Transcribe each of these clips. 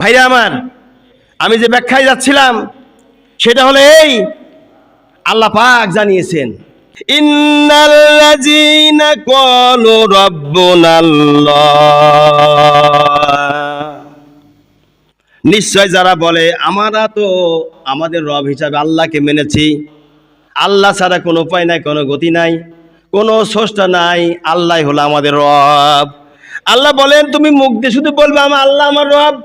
ভাইরা আমার, আমি যে ব্যাখ্যায় যাচ্ছিলাম সেটা হলো এই, আল্লাহ পাক জানিয়েছেন ইন্নাল্লাযীনা ক্বালু রাব্বুনাল্লাহ, নিশ্চয় যারা বলে আমরা তো আমাদের রব হিসাবে আল্লাহকে মেনেছি, আল্লাহ ছাড়া কোনো উপায় নাই, কোনো গতি নাই, কোনো স্রষ্টা নাই, আল্লাহ হলো আমাদের রব। আল্লাহ বলেন তুমি মুখ দিয়ে শুধু বলবে আমার আল্লাহ আমার রব,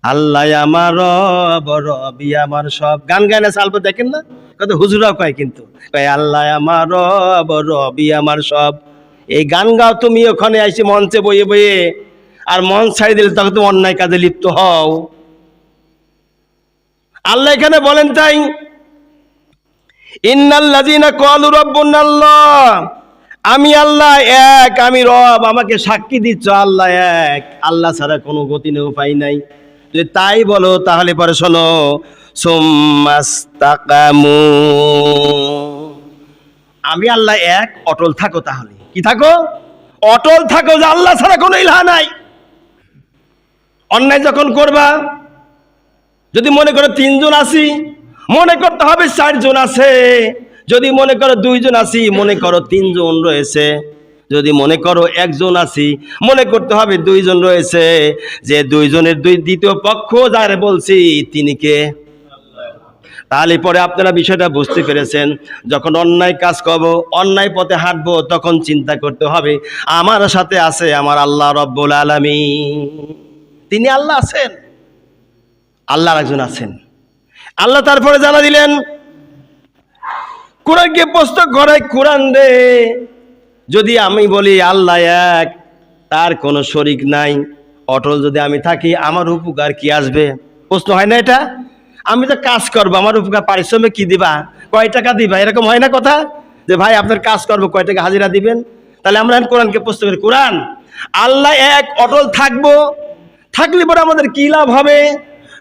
আল্লাহ আমার রব, রবি আমার সব। গান গায় না সালপো, দেখেন না কত হুজুরাও কয়, কিন্তু কয় আল্লাহ আমার রব, রবি আমার সব। এই গান গাও তুমি ওখানে আইসে মঞ্চে বইয়ে বইয়ে, আর মন ছাড়ি দিলে তখন তুমি অন্যায় কাজে লিপ্ত হও। আল্লাহ এখানে বলেন তাই ইন্নাল্লাযীনা ক্বালু রাব্বুনাল্লাহ, আমি আল্লাহ এক, আমি রব, আমাকে সাক্ষী দিচ্ছ আল্লাহ এক, আল্লাহ ছাড়া কোনো গতি নেই, উপায় নাই। যদি তাই বলো তাহলে পরে শোনো, সুম্মাস্তাকামু, আমি আল্লাহ এক, অটল থাকো। তাহলে কি থাকো? অটল থাকো যে আল্লাহ ছাড়া কোনো ইলাহ নাই। অন্যায় যখন করবা, যদি মনে করো 3 জন আছি, মনে করতে হবে 4 জন আছে। যদি মনে করো 2 জন আছি, মনে করো 3 জন রয়েছে। যদি মনে করো 1 জন আছি, মনে করতে হবে 2 জন রয়েছে। যে 2 জনের দ্বিতীয় পক্ষ যারে বলছি তিনি কে? তাহলে পরে আপনারা বিষয়টা বুঝতে পেরেছেন। যখন অন্যায় কাজ করবো, অন্যায় পথে হাঁটবো, তখন চিন্তা করতে হবে আমার সাথে আছে আমার আল্লাহ রব্বুল আলামিন। তিনি আল্লাহ আছেন, আল্লাহর একজন আছেন। আল্লাহ তারপরে জানা দিলেন কোরআনকে প্রশ্ন করে, কোরআন রে, যদি আমি বলি আল্লাহ এক, তার কোনো শরীক নাই, অটল যদি আমি থাকি, আমার উপকার কি আসবে? প্রশ্ন হয় না এটা? আমি তো কাজ করবো, আমার উপকার পারিশ্রমিক কি দিবা, কয় টাকা দিবা, এরকম হয় না কথা? যে ভাই আপনার কাজ করবো, কয় টাকা হাজিরা দিবেন? তাহলে আমরা কোরআনকে প্রশ্ন করি, কোরআন আল্লাহ এক, অটল থাকবো, থাকলে পরে আমাদের কি লাভ হবে?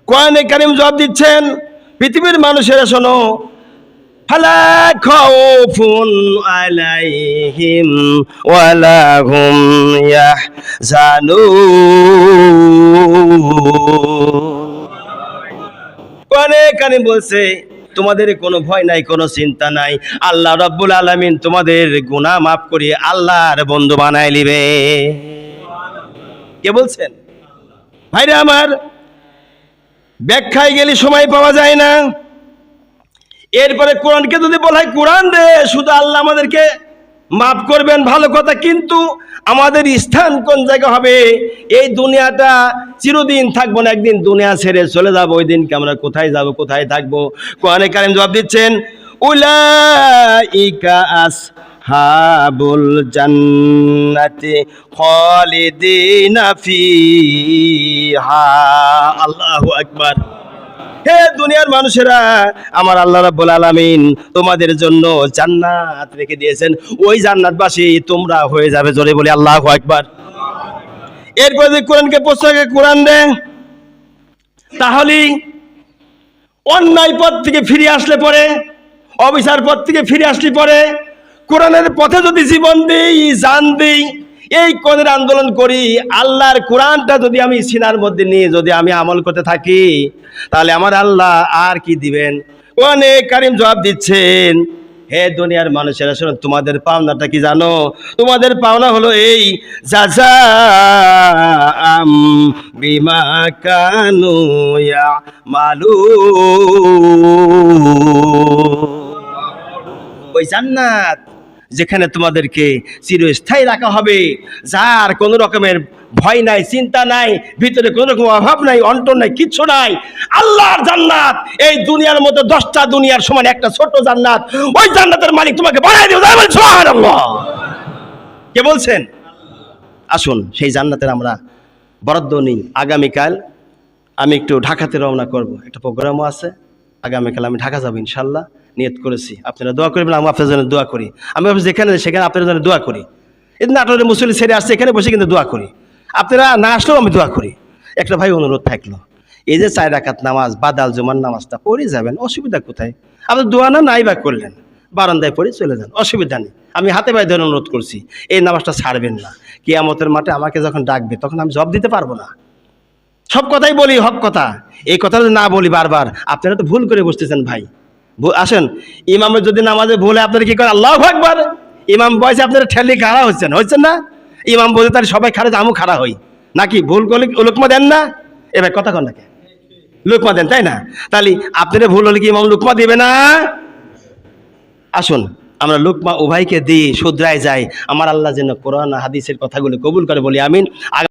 কোরআনে কারীম জবাব দিচ্ছেন, পৃথিবীর মানুষেরা শোনো, ফালা খাউফুন আলাইহিম ওয়ালা হুম ইয়াহজানুন। কোরআনে কারীম বলছে তোমাদের কোনো ভয় নাই, কোনো চিন্তা নাই, আল্লাহ রাব্বুল আলামিন তোমাদের গুনাহ মাফ করিয়ে আল্লাহর বন্ধু বানায় নিবে। কে বলছেন? ভাইরা আমার, ব্যাখ্যায় গেলে সময় পাওয়া যায় না। এরপরে কোরআনকে যদি বলা হয় কোরআন রে, শুধু আল্লাহ আমাদেরকে মাফ করবেন, ভালো কথা, কিন্তু আমাদের স্থান কোন জায়গা হবে? এই দুনিয়াটা চিরদিন থাকবো না, একদিন দুনিয়া ছেড়ে চলে যাবো। ওই দিনকে আমরা কোথায় যাব, কোথায় থাকবো? কোরআনে কারীম জবাব দিচ্ছেন, উলাইকা আসহাবুল জান্নাতি খালিদিনা ফিহা। আল্লাহু আকবার। হে দুনিয়ার মানুষেরা, আমার আল্লাহ রাব্বুল আলামিন তোমাদের জন্য জান্নাত রেখে দিয়েছেন, ওই জান্নাতবাসী তোমরা হয়ে যাবে। জোরে বলি আল্লাহু আকবার। এরপর যে কোরআনকে প্রশ্নকে কোরআন দেন, তাহলে অন্যায় পথ থেকে ফিরে আসলে পরে, অবিচার পথ থেকে ফিরে আসলে পরে, কোরআনের পথে যদি জীবন দিই, জান দিই, এই কোরআনের আন্দোলন করি, আল্লাহর কোরআনটা যদি আমি সিনার মধ্যে নিয়ে যদি আমি আমল করতে থাকি, তাহলে আমার আল্লাহ আর কি দিবেন? কোরআনে কারীম জবাব দিচ্ছেন, হে দুনিয়ার মানুষেরা শোনো, তোমাদের পাওনাটা কি জানো? তোমাদের পাওনা হলো এই, জাযাআম বিমা কানু ইয়ামালুন। ওই জান্নাত যেখানে তোমাদেরকে চিরস্থায়ী রাখা হবে, যার কোনো রকমের ভয় নাই, চিন্তা নাই, ভিতরে কোনো রকম অভাব নাই, অন্টন নাই, কিচ্ছু নাই, আল্লাহর জান্নাত। এই দুনিয়ার মধ্যে 10টা দুনিয়ার সমান একটা ছোট জান্নাত, ওই জান্নাতের মালিক তোমাকে বানাই দেবে। সুবহানাল্লাহ। কে বলছেন? আসুন সেই জান্নাতের আমরা বরাদ্দ নিই। আগামীকাল আমি একটু ঢাকাতে রওনা করব, একটা প্রোগ্রামও আছে। আগামীকাল আমি ঢাকা যাবো ইনশাল্লাহ, নিয়ত করেছি। আপনারা দোয়া করবেন, আমি আপনাদের জন্য দোয়া করি। আমি যেখানে সেখানে আপনাদের জন্য দোয়া করি। এই নাটোরের মুসল্লি ছেড়ে আসছে, এখানে বসে কিন্তু দোয়া করি। আপনারা না আসলেও আমি দোয়া করি। একটা ভাই অনুরোধ থাকলো, এই যে 4 রাকাত নামাজ, বাদাল জুমার নামাজটা পড়ে যাবেন, অসুবিধা কোথায়? আপনি দোয়া নাই বা করলেন, বারান্দায় পড়ে চলে যান, অসুবিধা নেই। আমি হাতে পায়ে ধরে অনুরোধ করছি, এই নামাজটা ছাড়বেন না। কিয়ামতের মাঠে আমাকে যখন ডাকবে, তখন আমি জবাব দিতে পারবো না। সব কথাই বলি হক কথা, এই কথা যদি না বলি বারবার, আপনারা তো ভুল করে বসতেছেন ভাই। আসেন, ইমামের যদি নামাজে ভুলে আপনারা কি করেন? আল্লাহু আকবার। ইমাম বয়সে আপনারা ঠেলে খাড়া হচ্ছেন না? ইমাম বলতে তার সবাই খাড়া, আমু খাড়া হই নাকি? ভুল করলে লোকমা দেন না? এবার কথা কন নাকি? লোকমা দেন, তাই না? তাহলে আপনারা ভুল হলে কি ইমাম লোকমা দিবে না? আসুন আমরা লোকমা উভয়কে দিয়ে শুধরায় যাই। আমার আল্লাহ যেন কোরআন হাদিসের কথাগুলো কবুল করে, বলি আমিন।